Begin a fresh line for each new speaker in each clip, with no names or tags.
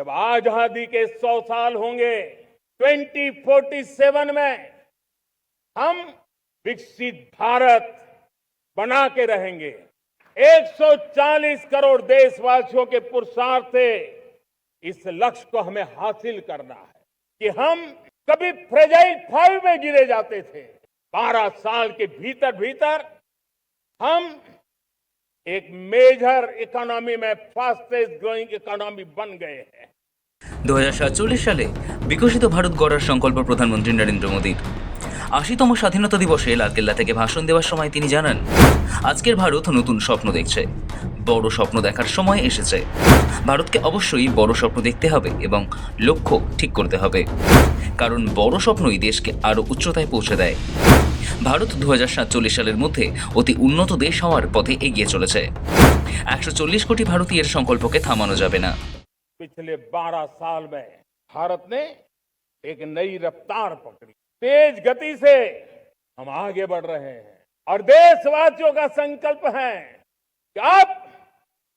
जब आजादी के 100 साल होंगे 2047 में हम विकसित भारत बना के रहेंगे। 140 करोड़ देशवासियों के पुरुषार्थ से इस लक्ष्य को हमें हासिल करना है कि हम कभी फ्रेजाइल 5 में गिरे जाते थे। 12 साल के भीतर भीतर हम एक मेजर इकोनॉमी में फास्टेस्ट ग्रोइंग इकोनॉमी बन गए हैं।
2047 সালে বিকশিত ভারত গড়ার সংকল্প প্রধানমন্ত্রী নরেন্দ্র মোদীর। ৮০তম স্বাধীনতা দিবসে লালকেল্লা থেকে ভাষণ দেওয়ার সময় তিনি জানান, আজকের ভারত নতুন স্বপ্ন দেখছে, বড় স্বপ্ন দেখার সময় এসেছে। ভারতকে অবশ্যই বড় স্বপ্ন দেখতে হবে এবং লক্ষ্য ঠিক করতে হবে, কারণ বড় স্বপ্নই দেশকে আরও উচ্চতায় পৌঁছে দেয়। ভারত 2047 সালের মধ্যে অতি উন্নত দেশ হওয়ার পথে এগিয়ে চলেছে। 140 কোটি ভারতীয়ের সংকল্পকে থামানো যাবে না।
पिछले 12 साल में भारत ने एक नई रफ्तार पकड़ी। तेज गति से हम आगे बढ़ रहे हैं और देशवासियों का संकल्प है कि अब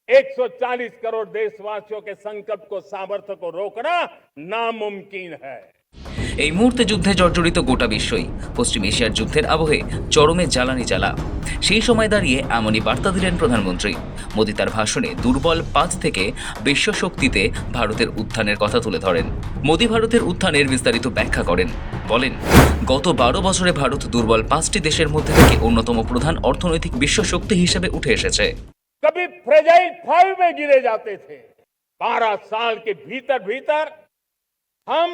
140 करोड़ देशवासियों के संकल्प को, सामर्थ्य को रोकना नामुमकिन है।
এই মুহূর্তে যুদ্ধে জর্জরিত গোটা বিশ্বই। পশ্চিম এশিয়ার যুদ্ধের আবহে চরমে জ্বালানি জ্বালা। সেই সময় দাঁড়িয়ে এমনই বার্তা দিলেন প্রধানমন্ত্রী মোদী। তার ভাষণে দুর্বল 5 থেকে বিশ্ব শক্তিতে ভারতের উত্থানের কথা তুলে ধরেন। মোদী ভারতের উত্থানের বিস্তারিত ব্যাখ্যা করেন। বলেন, গত 12 বছরে ভারত দুর্বল 5টি দেশের মধ্যে থেকে অন্যতম প্রধান অর্থনৈতিক বিশ্ব শক্তি হিসেবে উঠে এসেছে।
कभी फ्रेजाइल 5 में गिरे जाते थे। 12 साल के भीतर भीतर हम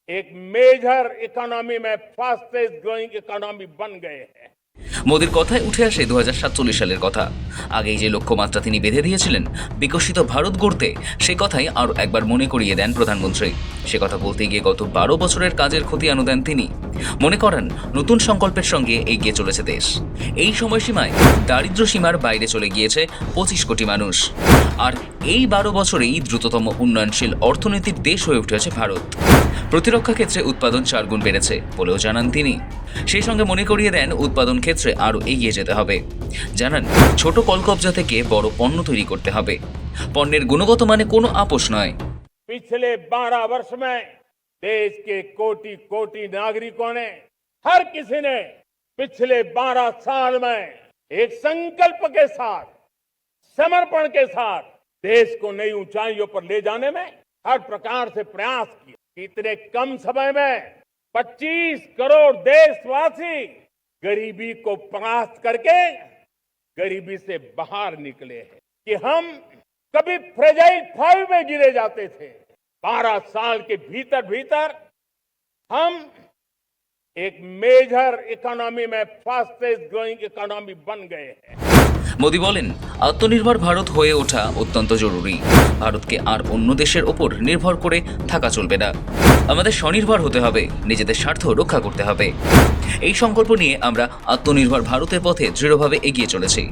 एक मेजर इकोनॉमी में फास्टेस्ट ग्रोइंग इकोनॉमी बन गए हैं।
মোদীর কথায় উঠে আসে 2047 সালের কথা। আগেই যে লক্ষ্যমাত্রা তিনি বেঁধে দিয়েছিলেন বিকশিত ভারত গড়তে, সে কথাই আরও একবার মনে করিয়ে দেন প্রধানমন্ত্রী। সে কথা বলতে গিয়ে গত 12 বছরের কাজের খতিয়ানও দেন তিনি। মনে করেন নতুন সংকল্পের সঙ্গে এগিয়ে চলেছে দেশ। এই সময়সীমায় দারিদ্র্য সীমার বাইরে চলে গিয়েছে 25 কোটি মানুষ। আর এই 12 বছরেই দ্রুততম উন্নয়নশীল অর্থনীতির দেশ হয়ে উঠেছে ভারত। প্রতিরক্ষা ক্ষেত্রে উৎপাদন 4 গুণ বেড়েছে বলেও জানান তিনি। সেই সঙ্গে মনে করিয়ে দেন উৎপাদন ক্ষেত্রে আরও এগিয়ে যেতে হবে। জানান, ছোট কলকবজা থেকে বড় পণ্য তৈরি করতে হবে। পণ্যের গুণগত মানে কোনো আপোষ নয়।
पिछले 12 वर्ष में देश के कोटि कोटि नागरिकों ने, हर किसी ने पिछले 12 साल में एक संकल्प के साथ, समर्पण के साथ देश को नई ऊंचाइयों पर ले जाने में हर प्रकार से प्रयास किया। इतने कम समय में 25 करोड़ देशवासी गरीबी को परास्त करके गरीबी से बाहर निकले हैं कि हम कभी फ्रेजाइल 5 में गिरे जाते थे। 12 साल के भीतर भीतर हम एक मेजर इकोनॉमी में फास्टेस्ट ग्रोइंग इकोनॉमी बन गए हैं।
মোদী বলেন, আত্মনির্ভর ভারত হয়ে ওঠা অত্যন্ত জরুরি। ভারতকে আর অন্য দেশের ওপর নির্ভর করে থাকা চলবে না। আমাদের স্বনির্ভর হতে হবে, নিজেদের স্বার্থ রক্ষা করতে হবে। এই সংকল্প নিয়ে আমরা আত্মনির্ভর ভারতের পথে দৃঢ়ভাবে এগিয়ে চলেছি।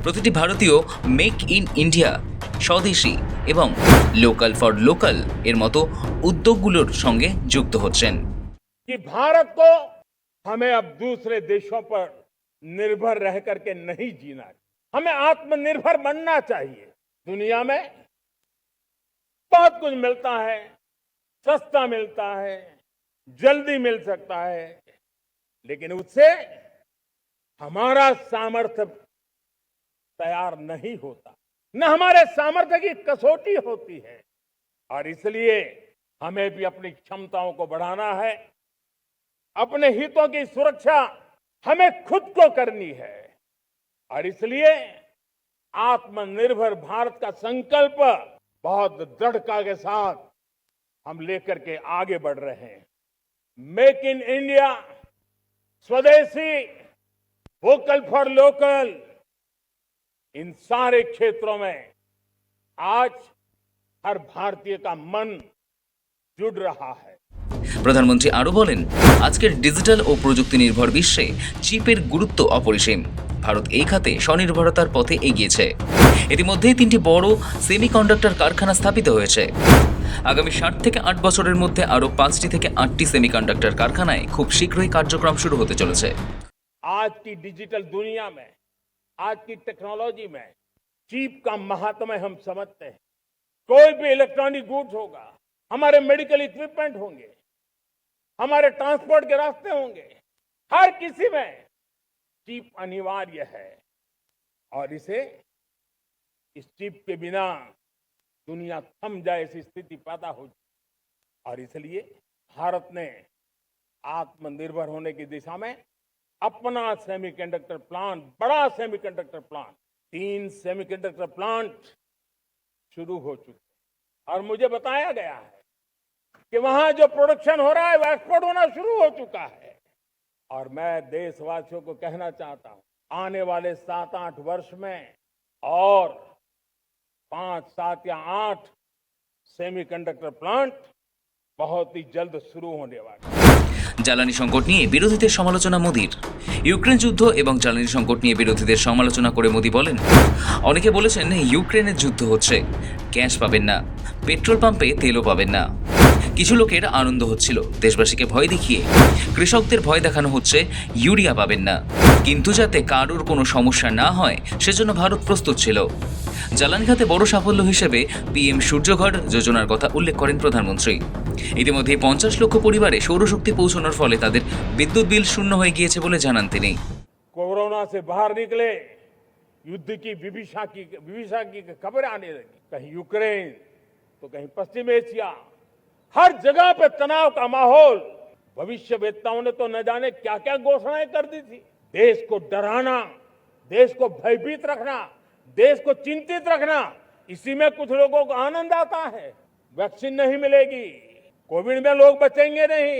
প্রতিটি ভারতীয় মেক ইন ইন্ডিয়া, স্বদেশী এবং লোকাল ফর লোকাল এর মতো উদ্যোগগুলোর সঙ্গে যুক্ত হচ্ছেন।
कि भारत को हमें अब दूसरे देशों पर निर्भर रह करके नहीं जीना, हमें आत्मनिर्भर बनना चाहिए। दुनिया में बहुत कुछ मिलता है, सस्ता मिलता है, जल्दी मिल सकता है, लेकिन उससे हमारा सामर्थ्य तैयार नहीं होता, न हमारे सामर्थ्य की कसौटी होती है। और इसलिए हमें भी अपनी क्षमताओं को बढ़ाना है। अपने हितों की सुरक्षा हमें खुद को करनी है और इसलिए आत्मनिर्भर भारत का संकल्प बहुत दृढ़ता के साथ हम लेकर के आगे बढ़ रहे हैं। मेक इन इंडिया, स्वदेशी, वोकल फॉर लोकल, इन सारे क्षेत्रों में आज हर भारतीय का मन जुड़ रहा है।
প্রধানমন্ত্রী আরও বলেন, আজকের ডিজিটাল ও প্রযুক্তি নির্ভর বিশ্বে চিপের গুরুত্ব অপরিসীম। ভারত এই খাতে স্বনির্ভরতার পথে এগিয়েছে। ইতিমধ্যেই 3টি বড় সেমিকন্ডাক্টর কারখানা স্থাপিত হয়েছে। আগামী 7 থেকে 8 বছরের মধ্যে আরও 5টি থেকে 8টি সেমিকন্ডাক্টর কারখানায় খুব শীঘ্রই কার্যক্রম শুরু হতে চলেছে।
आज की डिजिटल दुनिया में, आज की टेक्नोलॉजी में चिप का महात्म्य हम समझते हैं। कोई भी इलेक्ट्रॉनिक गुड्स होगा, हमारे मेडिकल इक्विपमेंट होंगे, हमारे ट्रांसपोर्ट के रास्ते होंगे, हर किसी में चिप अनिवार्य है। और इस चिप के बिना दुनिया थम जाए ऐसी स्थिति पैदा हो। और इसलिए भारत ने आत्मनिर्भर होने की दिशा में अपना सेमीकंडक्टर प्लांट, बड़ा सेमीकंडक्टर प्लांट, 3 सेमीकंडक्टर प्लांट शुरू हो चुके हैं। और मुझे बताया गया है कि वहां जो प्रोडक्शन हो रहा है वो एक्सपोर्ट होना शुरू हो चुका है। और मैं देशवासियों को कहना चाहता हूं, आने वाले 7-8 वर्ष में और 5, 7 या 8 सेमीकंडक्टर प्लांट बहुत ही जल्द शुरू होने वाले।
জ্বালানি সংকট নিয়ে বিরোধীদের সমালোচনা মোদির। ইউক্রেন যুদ্ধ এবং জ্বালানি সংকট নিয়ে বিরোধীদের সমালোচনা করে মোদি বলেন, অনেকে বলেছেন ইউক্রেনের যুদ্ধ হচ্ছে, গ্যাস পাবেন না, পেট্রোল পাম্পে তেলও পাবেন না। কিছু লোকের আনন্দ হচ্ছিল, দেশবাসীকে ভয় দেখিয়ে। কৃষকদের ভয় দেখানো হচ্ছে ইউরিয়া পাবেন না, কিন্তু যাতে কারোর কোনো সমস্যা না হয় সেজন্য ভারত প্রস্তুত ছিল। জ্বালানি খাতে বড় সাফল্য হিসেবে পিএম সূর্যঘর যোজনার কথা উল্লেখ করেন প্রধানমন্ত্রী। ইতিমধ্যে 50 লক্ষ পরিবারে সৌরশক্তি পৌঁছানোর ফলে তাদের বিদ্যুৎ বিল শূন্য হয়ে গিয়েছে বলে জানান তিনি।
कोरोना से बाहर निकले, युद्ध की विभीषा की खबर आने लगी। कहीं यूक्रेन तो कहीं पश्चिम एशिया, हर जगह पे तनाव का माहौल। भविष्यवेत्ताओं ने तो न जाने क्या क्या घोषणाएं कर दी थी। देश को डराना, देश को भयभीत रखना, देश को चिंतित रखना, इसी में कुछ लोगों को आनंद आता है। वैक्सीन नहीं मिलेगी, कोविड में लोग बचेंगे नहीं,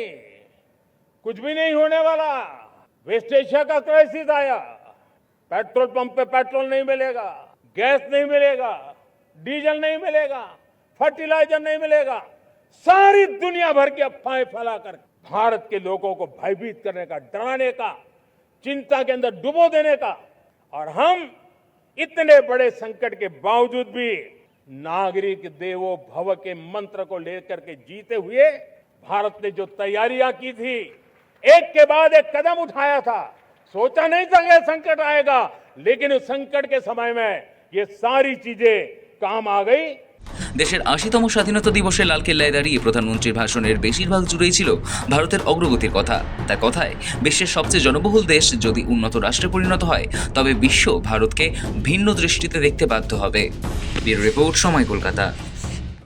कुछ भी नहीं होने वाला। वेस्ट एशिया का क्राइसिस आया, पेट्रोल पंप पे पेट्रोल नहीं मिलेगा, गैस नहीं मिलेगा, डीजल नहीं मिलेगा, फर्टिलाइजर नहीं मिलेगा। सारी दुनिया भर की अफवाहें फैलाकर भारत के लोगों को भयभीत करने का, डराने का, चिंता के अंदर डुबो देने का। और हम इतने बड़े संकट के बावजूद भी नागरिक देवो भव के मंत्र को लेकर के जीते हुए भारत ने जो तैयारियां की थी, एक के बाद एक कदम उठाया था। सोचा नहीं था कि संकट आएगा, लेकिन उस संकट के समय में ये सारी चीजें काम आ गई।
দেশের 80তম স্বাধীনতা দিবসে লালকেল্লায় দাঁড়িয়ে প্রধানমন্ত্রীর ভাষণের বেশিরভাগ জুড়েই ছিল ভারতের অগ্রগতির কথা। তার কথায়, বিশ্বের সবচেয়ে জনবহুল দেশ যদি উন্নত রাষ্ট্রে পরিণত হয় তবে বিশ্ব ভারতকে ভিন্ন দৃষ্টিতে দেখতে বাধ্য হবে। ব্যুরো রিপোর্ট, সময়, কলকাতা।